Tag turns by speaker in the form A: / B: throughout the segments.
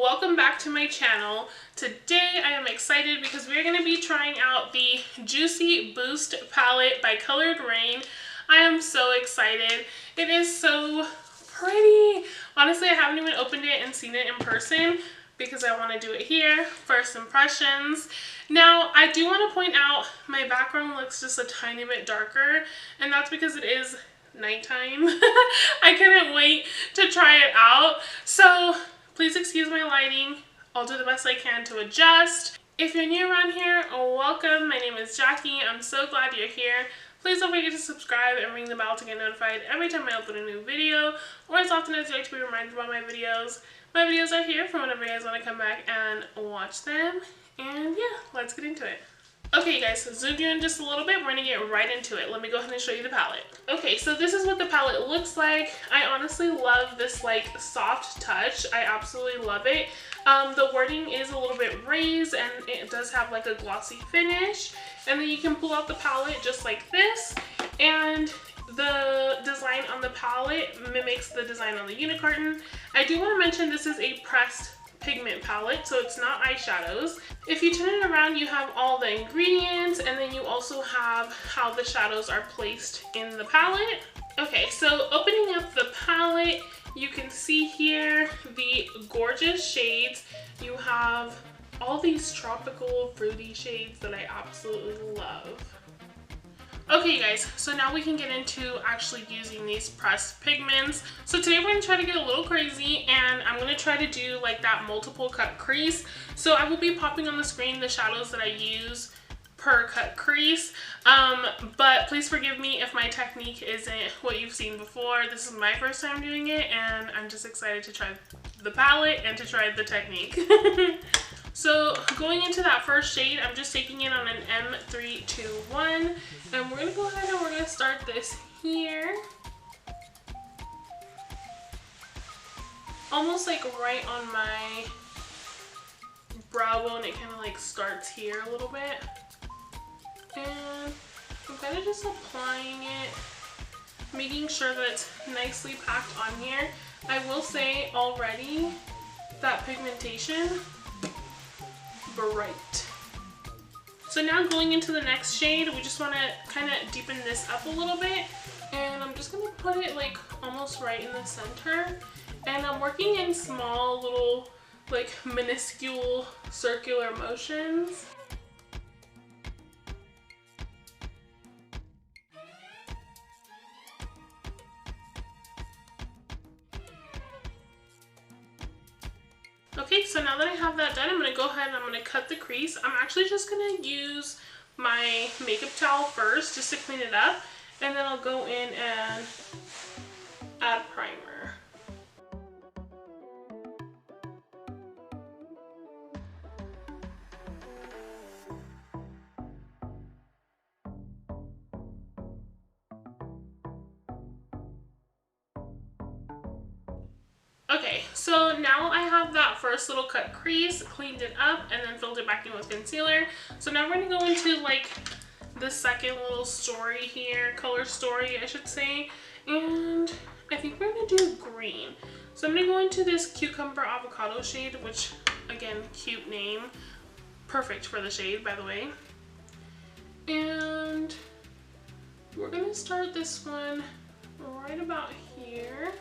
A: welcome back to my channel. Today I am excited because we're going to be trying out the Juicy Boost palette by Colored Raine. I am so excited. It is so pretty. Honestly, I haven't even opened it and seen it in person because I want to do it here. First impressions. Now, I do want to point out my background looks just a tiny bit darker, and that's because it is nighttime. I couldn't wait to try it out. So please excuse my lighting. I'll do the best I can to adjust. If you're new around here, welcome. My name is Jackie. I'm so glad you're here. Please don't forget to subscribe and ring the bell to get notified every time I upload a new video, or as often as you like to be reminded about my videos. My videos are here for whenever you guys want to come back and watch them. And yeah, let's get into it. Okay, you guys, so zoomed you in just a little bit. We're going to get right into it. Let me go ahead and show you the palette. Okay, so this is what the palette looks like. I honestly love this like soft touch. I absolutely love it. The wording is a little bit raised and it does have like a glossy finish. And then you can pull out the palette just like this. And the design on the palette mimics the design on the unicorn. I do want to mention this is a pressed pigment palette, so it's not eyeshadows. If you turn it around, you have all the ingredients, and then you also have how the shadows are placed in the palette. Okay, so opening up the palette, you can see here the gorgeous shades. You have all these tropical fruity shades that I absolutely love. Okay, you guys, so now we can get into actually using these pressed pigments. So today we're going to try to get a little crazy, and I'm going to try to do like that multiple cut crease. So I will be popping on the screen the shadows that I use per cut crease. But please forgive me if my technique isn't what you've seen before. This is my first time doing it, and I'm just excited to try the palette and to try the technique. So going into that first shade, I'm just taking it on an M321, and we're going to go ahead and we're going to start this here. Almost like right on my brow bone, it kind of like starts here a little bit. And I'm kind of just applying it, making sure that it's nicely packed on here. I will say already that pigmentation, bright. So now going into the next shade, we just want to kind of deepen this up a little bit, and I'm just going to put it like almost right in the center, and I'm working in small little like minuscule circular motions. Okay, so now that I have that done, I'm going to go ahead and I'm going to cut the crease. I'm actually just going to use my makeup towel first just to clean it up, and then I'll go in and add primer. Okay, so now I have that first little cut crease, cleaned it up, and then filled it back in with concealer. So now we're going to go into like the second little story here, color story I should say, and I think we're going to do green. So I'm going to go into this Cucumber Avocado shade, which again, cute name, perfect for the shade by the way. And we're going to start this one right about here.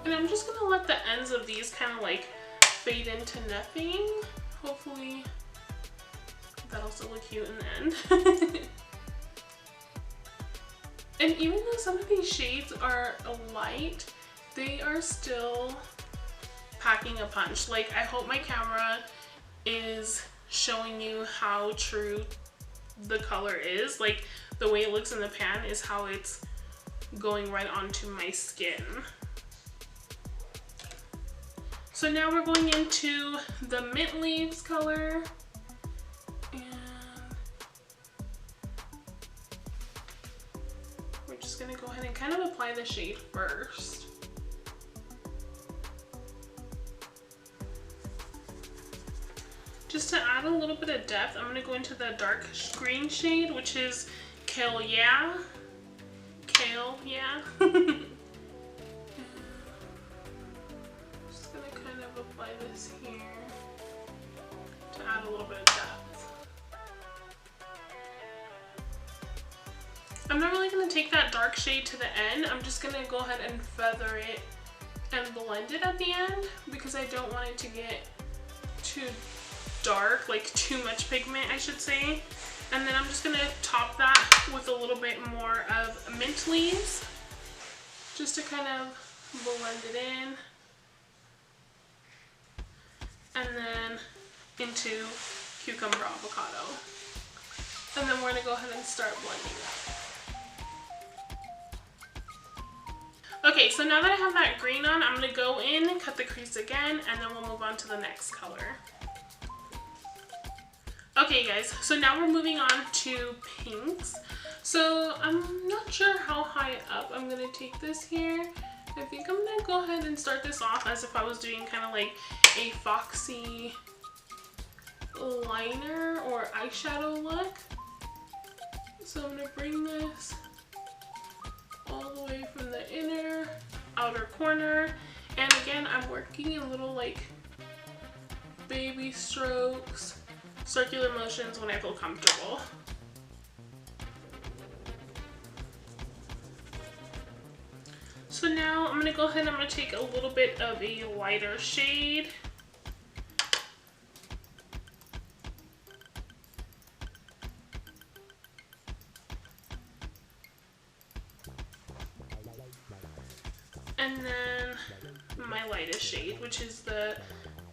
A: And I'm just gonna let the ends of these kind of like fade into nothing. Hopefully that'll still look cute in the end. And even though some of these shades are light, they are still packing a punch. Like, I hope my camera is showing you how true the color is. Like, the way it looks in the pan is how it's going right onto my skin. So now we're going into the Mint Leaves color, and we're just gonna go ahead and kind of apply the shade first. Just to add a little bit of depth, I'm gonna go into the dark green shade, which is Kale Yeah. Kale yeah. Just gonna kind of apply this here to add a little bit of depth. I'm not really gonna take that dark shade to the end. I'm just gonna go ahead and feather it and blend it at the end because I don't want it to get too dark, like too much pigment, I should say. And then I'm just gonna top that with a little bit more of mint leaves just to kind of blend it in. And then into cucumber avocado. And then we're gonna go ahead and start blending that. Okay, so now that I have that green on, I'm gonna go in, cut the crease again, and then we'll move on to the next color. Okay guys, so now we're moving on to pinks. So I'm not sure how high up I'm gonna take this here. I think I'm gonna go ahead and start this off as if I was doing kind of like a foxy liner or eyeshadow look. So I'm gonna bring this all the way from the inner outer corner, and again I'm working in little like baby strokes, circular motions when I feel comfortable. So now I'm gonna go ahead and I'm gonna take a little bit of a lighter shade. And then my lightest shade, which is the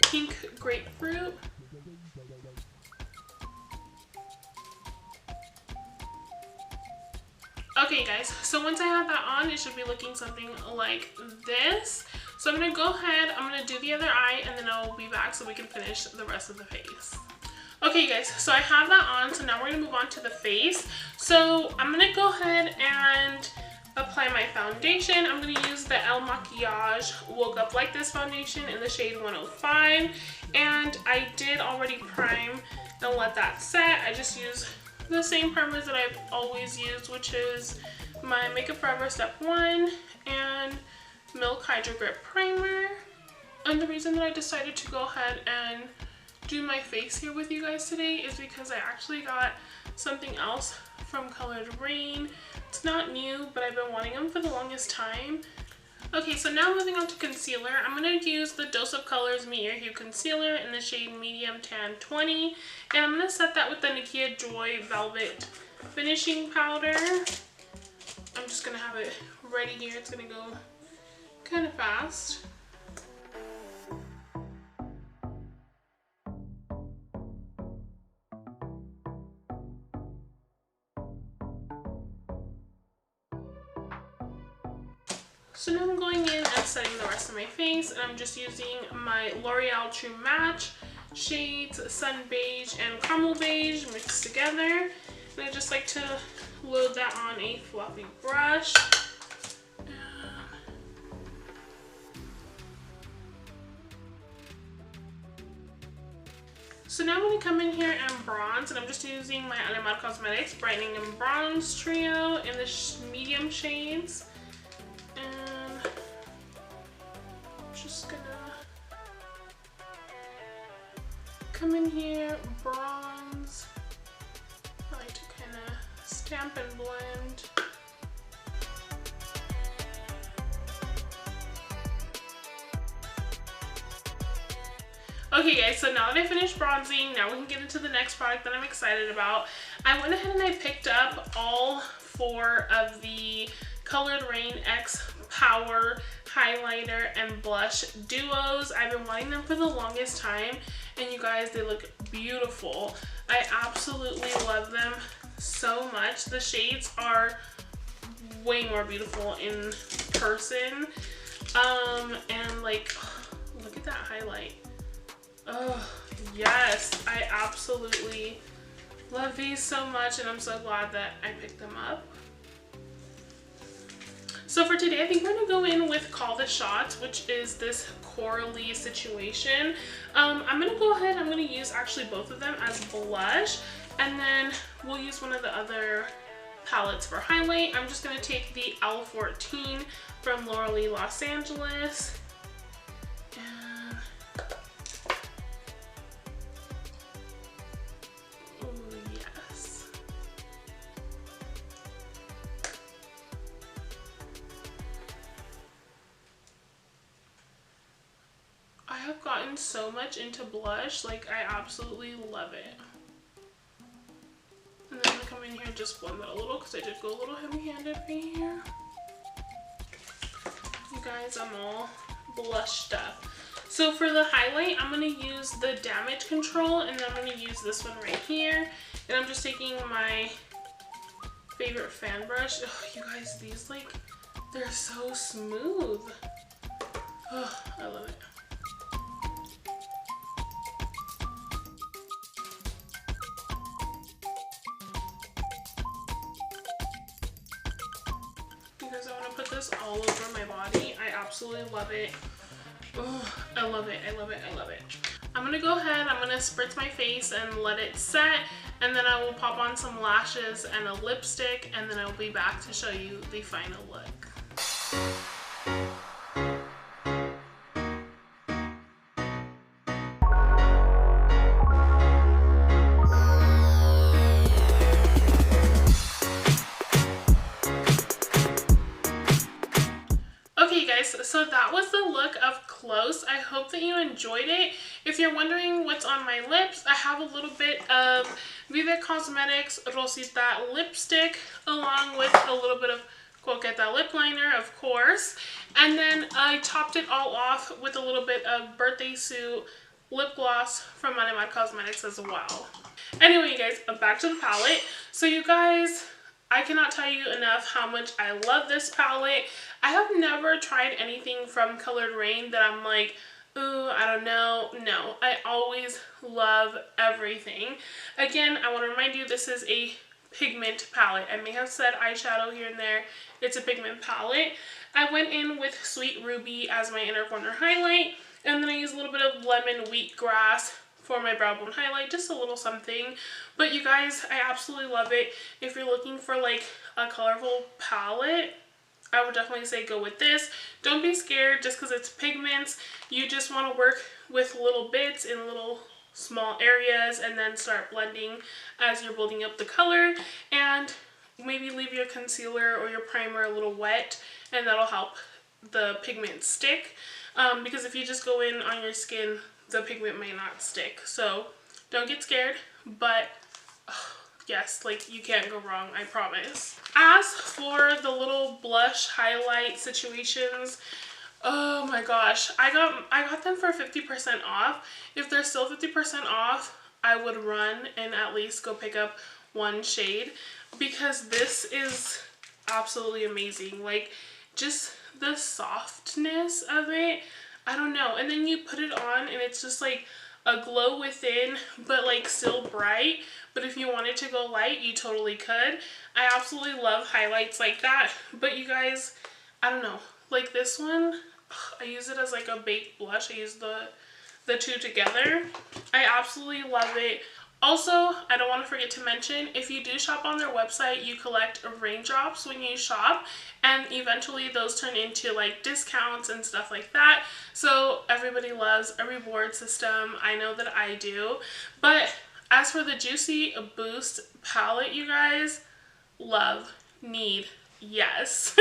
A: pink grapefruit. Okay guys, so once I have that on, it should be looking something like this. So I'm gonna go ahead, I'm gonna do the other eye, and then I'll be back so we can finish the rest of the face. Okay guys, so I have that on, so now we're gonna move on to the face. So I'm gonna go ahead and apply my foundation. I'm going to use the El Maquillage Woke Up Like This foundation in the shade 105. And I did already prime and let that set. I just use the same primers that I've always used, which is my Makeup Forever Step 1 and Milk Hydro Grip Primer. And the reason that I decided to go ahead and do my face here with you guys today is because I actually got something else from Colored Raine. It's not new, but I've been wanting them for the longest time. Okay, so now moving on to concealer. I'm going to use the Dose of Colors Meet Your Hue Concealer in the shade Medium Tan 20. And I'm going to set that with the Nakia Joy Velvet Finishing Powder. I'm just going to have it ready here. It's going to go kind of fast. So now I'm going in and setting the rest of my face, and I'm just using my L'Oreal True Match shades Sun Beige and Caramel Beige mixed together. And I just like to load that on a fluffy brush. So now I'm going to come in here and bronze, and I'm just using my Alemar Cosmetics Brightening and Bronze Trio in the medium shades. And I'm just gonna come in here, bronze. I like to kind of stamp and blend. Okay guys, so now that I finished bronzing, now we can get into the next product that I'm excited about. I went ahead and I picked up all 4 of the Colored Raine X Power highlighter and blush duos. I've been wanting them for the longest time, and you guys, they look beautiful. I absolutely love them so much. The shades are way more beautiful in person. And like, look at that highlight. Oh yes, I absolutely love these so much, and I'm so glad that I picked them up. So for today, I think we're gonna go in with Call the Shots, which is this corally situation. I'm gonna go ahead, I'm gonna use actually both of them as blush, and then we'll use one of the other palettes for highlight. I'm just going to take the L14 from Laura Los Angeles. And oh yes. I have gotten so much into blush, like I absolutely love it. And then I'm gonna come in here and just blend that a little because I did go a little heavy-handed right here. You guys, I'm all blushed up. So for the highlight, I'm gonna use the Damage Control, and then I'm gonna use this one right here. And I'm just taking my favorite fan brush. Oh, you guys, these like, they're so smooth. Oh, I love it. Because I want to put this all over my body. I absolutely love it. Oh, I love it. I love it. I love it. I'm going to go ahead. I'm going to spritz my face and let it set. And then I will pop on some lashes and a lipstick. And then I'll be back to show you the final look. So that was the look up close. I hope that you enjoyed it. If you're wondering what's on my lips, I have a little bit of Vive Cosmetics Rosita lipstick along with a little bit of Coqueta lip liner, of course. And then I topped it all off with a little bit of Birthday Suit lip gloss from Manemar Cosmetics as well. Anyway, you guys, back to the palette. So you guys, I cannot tell you enough how much I love this palette. I have never tried anything from Colored Raine that I'm like, ooh, I don't know. No, I always love everything. Again, I want to remind you, this is a pigment palette. I may have said eyeshadow here and there. It's a pigment palette. I went in with Sweet Ruby as my inner corner highlight, and then I used a little bit of Lemon Wheatgrass for my brow bone highlight, just a little something. But you guys, I absolutely love it. If you're looking for like a colorful palette, I would definitely say go with this. Don't be scared just because it's pigments. You just want to work with little bits in little small areas and then start blending as you're building up the color. And maybe leave your concealer or your primer a little wet, and that'll help the pigment stick. Because if you just go in on your skin, the pigment may not stick. So don't get scared, but yes, like you can't go wrong, I promise. As for the little blush highlight situations, oh my gosh, I got them for 50% off. If they're still 50% off, I would run and at least go pick up one shade, because this is absolutely amazing. Like, just the softness of it, I don't know. And then you put it on and it's just like a glow within, but like still bright. But if you wanted to go light, you totally could. I absolutely love highlights like that. But you guys, I don't know, like this one, I use it as like a baked blush. I use the two together. I absolutely love it. Also, I don't want to forget to mention, if you do shop on their website, you collect raindrops when you shop, and eventually those turn into like discounts and stuff like that. So everybody loves a reward system. I know that I do. But as for the Juicy Boost palette, you guys, love, need, yes.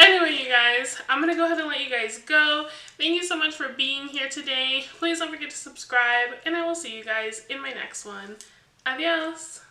A: Anyway, you guys, I'm going to go ahead and let you guys go. Thank you so much for being here today. Please don't forget to subscribe, and I will see you guys in my next one. Adios.